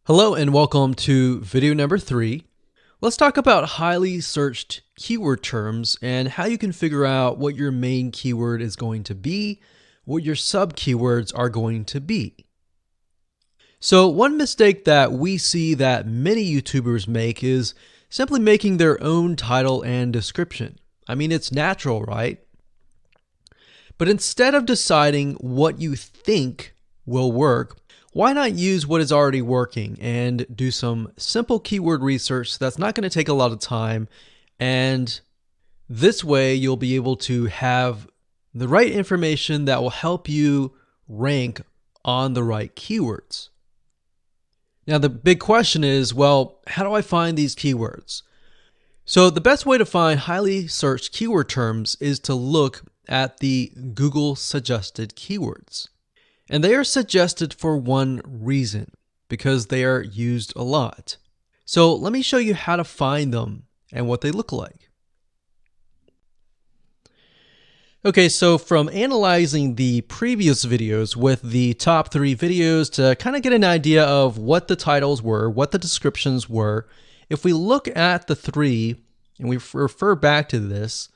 Hello and welcome to video number 3. Let's talk about highly searched keyword terms and how you can figure out what your main keyword is going to be, what your sub keywords are going to be. So one mistake that we see that many YouTubers make is simply making their own title and description. I mean, it's natural, right? But instead of deciding what you think will work, why not use what is already working and do some simple keyword research that's not going to take a lot of time, and this way you'll be able to have the right information that will help you rank on the right keywords. Now the big question is, well, how do I find these keywords? So the best way to find highly searched keyword terms is to look at the Google suggested keywords. And they are suggested for one reason, because they are used a lot. So let me show you how to find them and what they look like. Okay, so from analyzing the previous videos with the top 3 videos to kind of get an idea of what the titles were, what the descriptions were, if we look at the 3 and we refer back to this,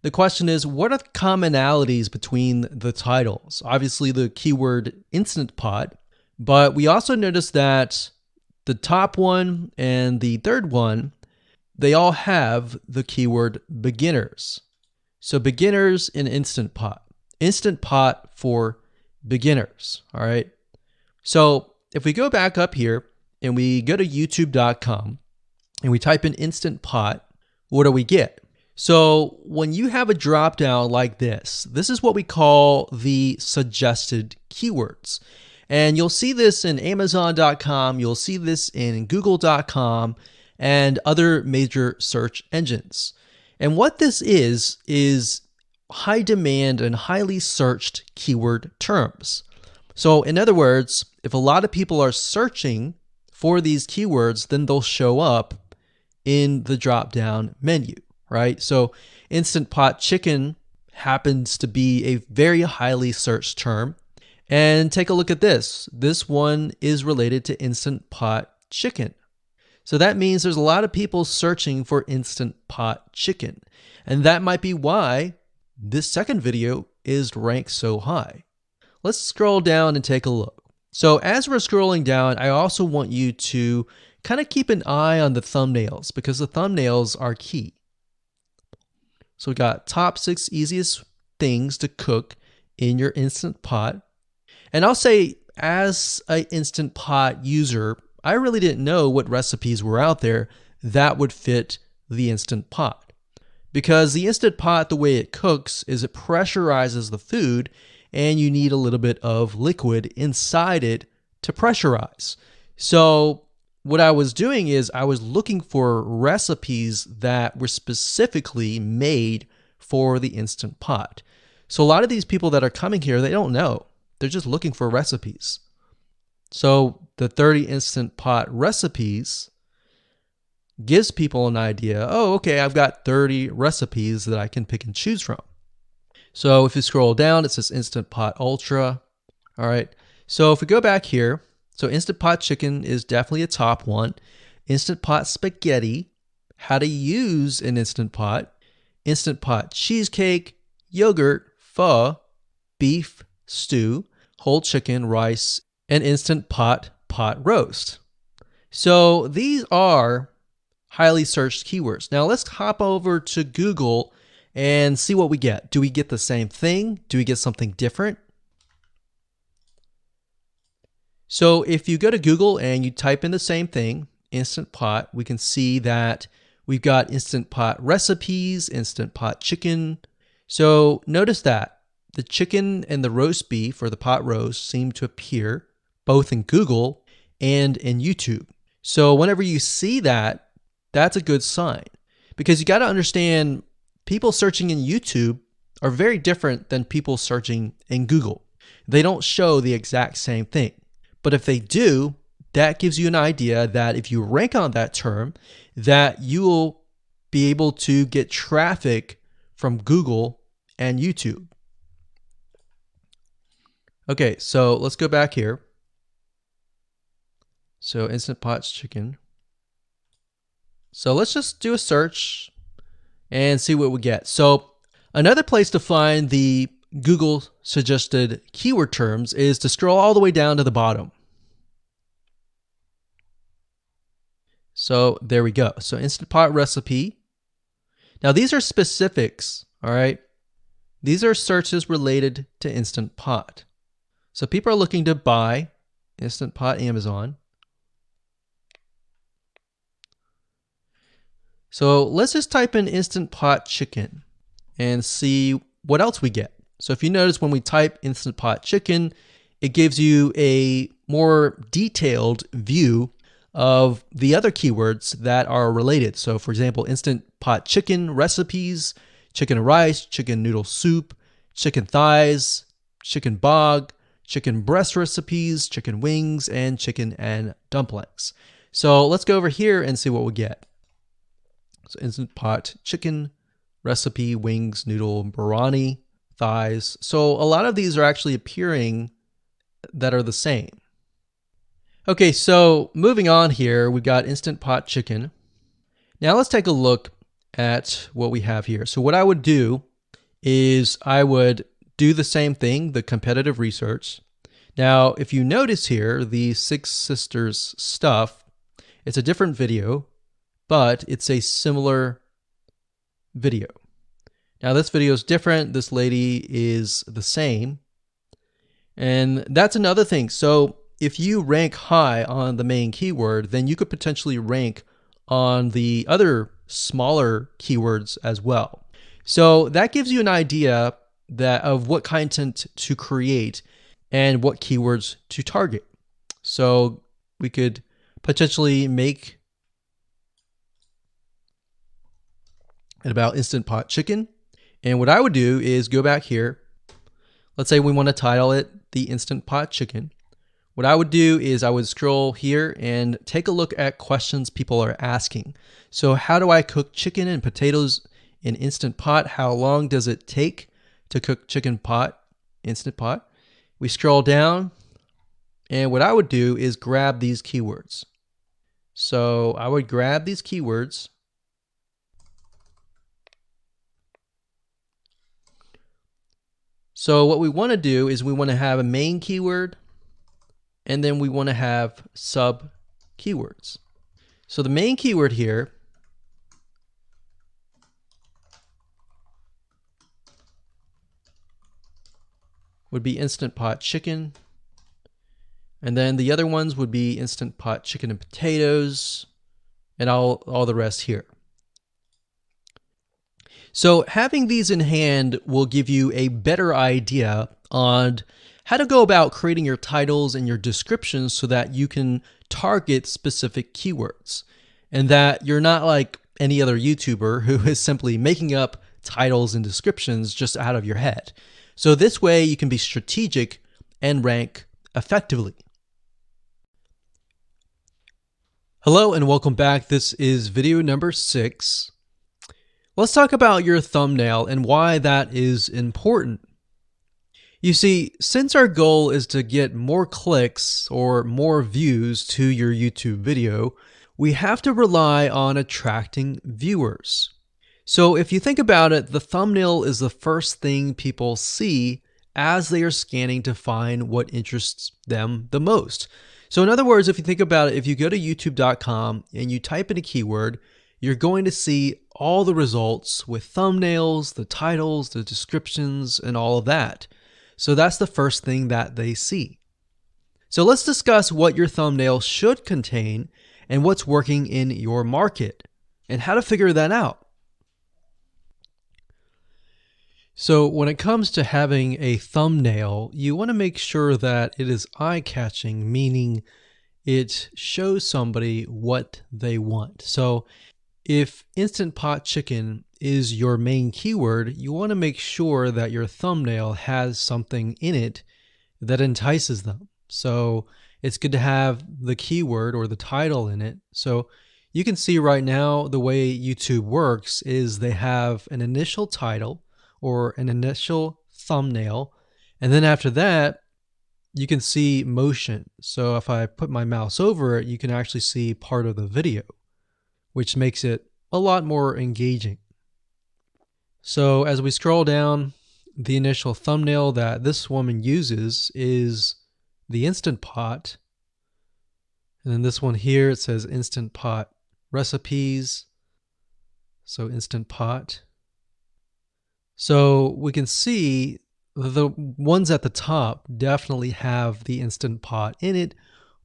the question is, what are the commonalities between the titles? Obviously the keyword Instant Pot, but we also notice that the top one and the third one, they all have the keyword beginners. So beginners in Instant Pot. Instant Pot for beginners, all right? So if we go back up here and we go to youtube.com and we type in Instant Pot, what do we get? So when you have a drop down like this is what we call the suggested keywords. And you'll see this in Amazon.com, you'll see this in Google.com and other major search engines. And what this is high demand and highly searched keyword terms. So in other words, if a lot of people are searching for these keywords, then they'll show up in the drop down menu. Right? So Instant Pot chicken happens to be a very highly searched term. And take a look at this. This one is related to Instant Pot chicken. So that means there's a lot of people searching for Instant Pot chicken. And that might be why this second video is ranked so high. Let's scroll down and take a look. So as we're scrolling down, I also want you to kind of keep an eye on the thumbnails, because the thumbnails are key. So we got top 6 easiest things to cook in your Instant Pot. And I'll say, as an Instant Pot user, I really didn't know what recipes were out there that would fit the Instant Pot. Because the Instant Pot, the way it cooks is it pressurizes the food, and you need a little bit of liquid inside it to pressurize. So what I was doing is I was looking for recipes that were specifically made for the Instant Pot. So a lot of these people that are coming here, they don't know. They're just looking for recipes. So the 30 Instant Pot recipes gives people an idea. Oh, okay, I've got 30 recipes that I can pick and choose from. So if you scroll down, it says Instant Pot Ultra. All right. So if we go back here, so Instant Pot chicken is definitely a top one. Instant Pot spaghetti, how to use an Instant Pot. Instant Pot cheesecake, yogurt, pho, beef stew, whole chicken, rice, and Instant Pot pot roast. So these are highly searched keywords. Now let's hop over to Google and see what we get. Do we get the same thing? Do we get something different? So if you go to Google and you type in the same thing, Instant Pot, we can see that we've got Instant Pot recipes, Instant Pot chicken. So notice that the chicken and the roast beef, or the pot roast, seem to appear both in Google and in YouTube. So whenever you see that, that's a good sign, because you got to understand, people searching in YouTube are very different than people searching in Google. They don't show the exact same thing. But if they do, that gives you an idea that if you rank on that term, that you will be able to get traffic from Google and YouTube. Okay, so let's go back here. So Instant Pot chicken. So let's just do a search and see what we get. So another place to find the Google suggested keyword terms is to scroll all the way down to the bottom. So there we go. So Instant Pot recipe. Now these are specifics, all right? These are searches related to Instant Pot. So people are looking to buy Instant Pot Amazon. So let's just type in Instant Pot chicken and see what else we get. So if you notice when we type Instant Pot chicken, it gives you a more detailed view of the other keywords that are related. So for example, Instant Pot chicken recipes, chicken and rice, chicken noodle soup, chicken thighs, chicken bog, chicken breast recipes, chicken wings, and chicken and dumplings. So let's go over here and see what we get. So Instant Pot chicken recipe, wings, noodle, biryani, thighs. So a lot of these are actually appearing that are the same. Okay, so moving on here, we've got Instant Pot chicken. Now let's take a look at what we have here. So what I would do is I would do the same thing, the competitive research. Now, if you notice here, the Six Sisters stuff, it's a different video, but it's a similar video. Now this video is different. This lady is the same. And that's another thing. So if you rank high on the main keyword, then you could potentially rank on the other smaller keywords as well. So that gives you an idea of what content to create and what keywords to target. So we could potentially make it about Instant Pot chicken. And what I would do is go back here. Let's say we want to title it the Instant Pot chicken. What I would do is I would scroll here and take a look at questions people are asking. So how do I cook chicken and potatoes in Instant Pot? How long does it take to cook chicken pot, Instant Pot? We scroll down, and what I would do is grab these keywords. So I would grab these keywords. So what we want to do is we want to have a main keyword, and then we want to have sub keywords. So the main keyword here would be Instant Pot chicken. And then the other ones would be Instant Pot chicken and potatoes and all the rest here. So having these in hand will give you a better idea on how to go about creating your titles and your descriptions so that you can target specific keywords and that you're not like any other YouTuber who is simply making up titles and descriptions just out of your head. So this way you can be strategic and rank effectively. Hello and welcome back. This is video number 6. Let's talk about your thumbnail and why that is important. You see, since our goal is to get more clicks or more views to your YouTube video, we have to rely on attracting viewers. So if you think about it, the thumbnail is the first thing people see as they are scanning to find what interests them the most. So in other words, if you think about it, if you go to youtube.com and you type in a keyword, you're going to see all the results with thumbnails, the titles, the descriptions, and all of that. So that's the first thing that they see. So let's discuss what your thumbnail should contain and what's working in your market and how to figure that out. So when it comes to having a thumbnail, you want to make sure that it is eye-catching, meaning it shows somebody what they want. So if Instant Pot chicken is your main keyword, you want to make sure that your thumbnail has something in it that entices them. So it's good to have the keyword or the title in it. So you can see right now the way YouTube works is they have an initial title or an initial thumbnail, and then after that you can see motion. So if I put my mouse over it, you can actually see part of the video, which makes it a lot more engaging. So as we scroll down, the initial thumbnail that this woman uses is the Instant Pot. And then this one here, it says Instant Pot recipes. So Instant Pot. So we can see the ones at the top definitely have the Instant Pot in it,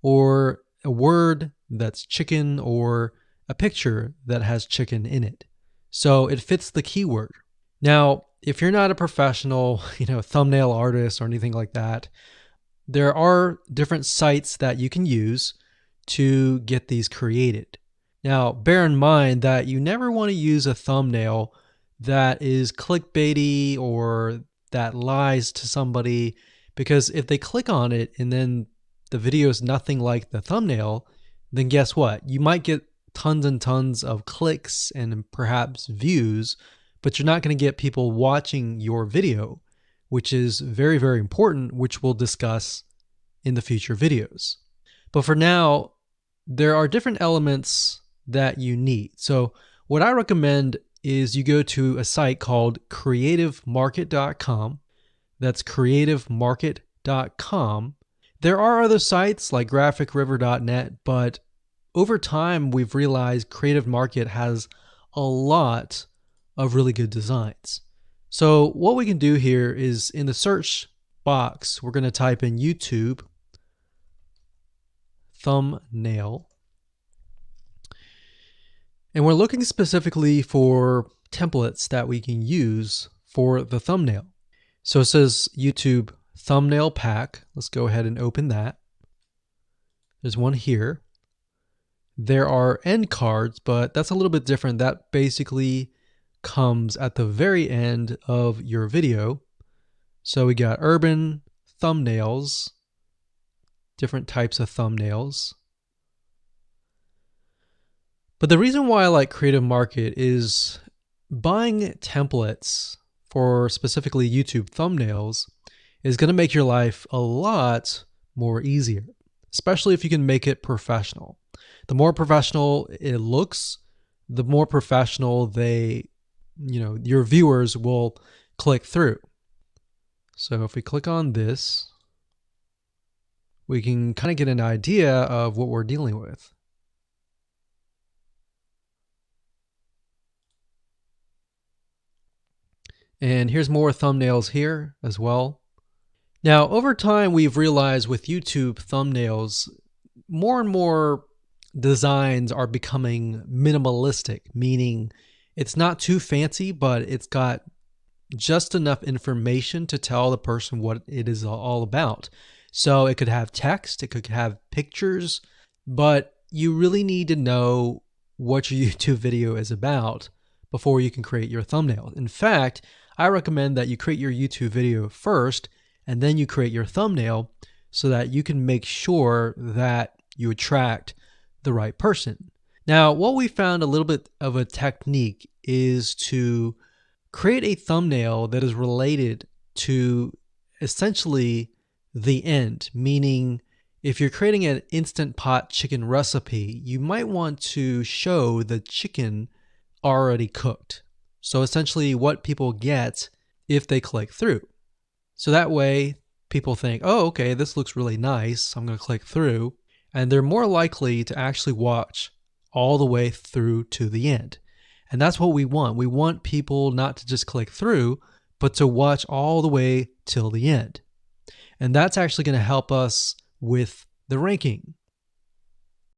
or a word that's chicken, or a picture that has chicken in it. So it fits the keyword. Now, if you're not a professional, thumbnail artist or anything like that, there are different sites that you can use to get these created. Now, bear in mind that you never want to use a thumbnail that is clickbaity or that lies to somebody, because if they click on it and then the video is nothing like the thumbnail, then guess what? You might get tons and tons of clicks and perhaps views, but you're not going to get people watching your video, which is very, very important, which we'll discuss in the future videos. But for now, there are different elements that you need. So what I recommend is you go to a site called creativemarket.com. That's creativemarket.com. There are other sites like graphicriver.net, but over time we've realized Creative Market has a lot of really good designs. So what we can do here is in the search box, we're going to type in YouTube thumbnail. And we're looking specifically for templates that we can use for the thumbnail. So it says YouTube thumbnail pack. Let's go ahead and open that. There's one here. There are end cards, but that's a little bit different. That basically comes at the very end of your video. So we got urban thumbnails, different types of thumbnails. But the reason why I like Creative Market is buying templates for specifically YouTube thumbnails is going to make your life a lot more easier, especially if you can make it professional. The more professional it looks, the more professional your viewers will click through. So if we click on this, we can kind of get an idea of what we're dealing with. And here's more thumbnails here as well. Now, over time, we've realized with YouTube thumbnails, more and more designs are becoming minimalistic, meaning it's not too fancy, but it's got just enough information to tell the person what it is all about. So it could have text, it could have pictures, but you really need to know what your YouTube video is about before you can create your thumbnail. In fact, I recommend that you create your YouTube video first and then you create your thumbnail so that you can make sure that you attract the right person. Now, what we found a little bit of a technique is to create a thumbnail that is related to essentially the end, meaning if you're creating an Instant Pot chicken recipe, you might want to show the chicken already cooked. So essentially what people get if they click through. So that way people think, oh, okay, this looks really nice. I'm going to click through. And they're more likely to actually watch all the way through to the end. And that's what we want. We want people not to just click through, but to watch all the way till the end. And that's actually going to help us with the ranking.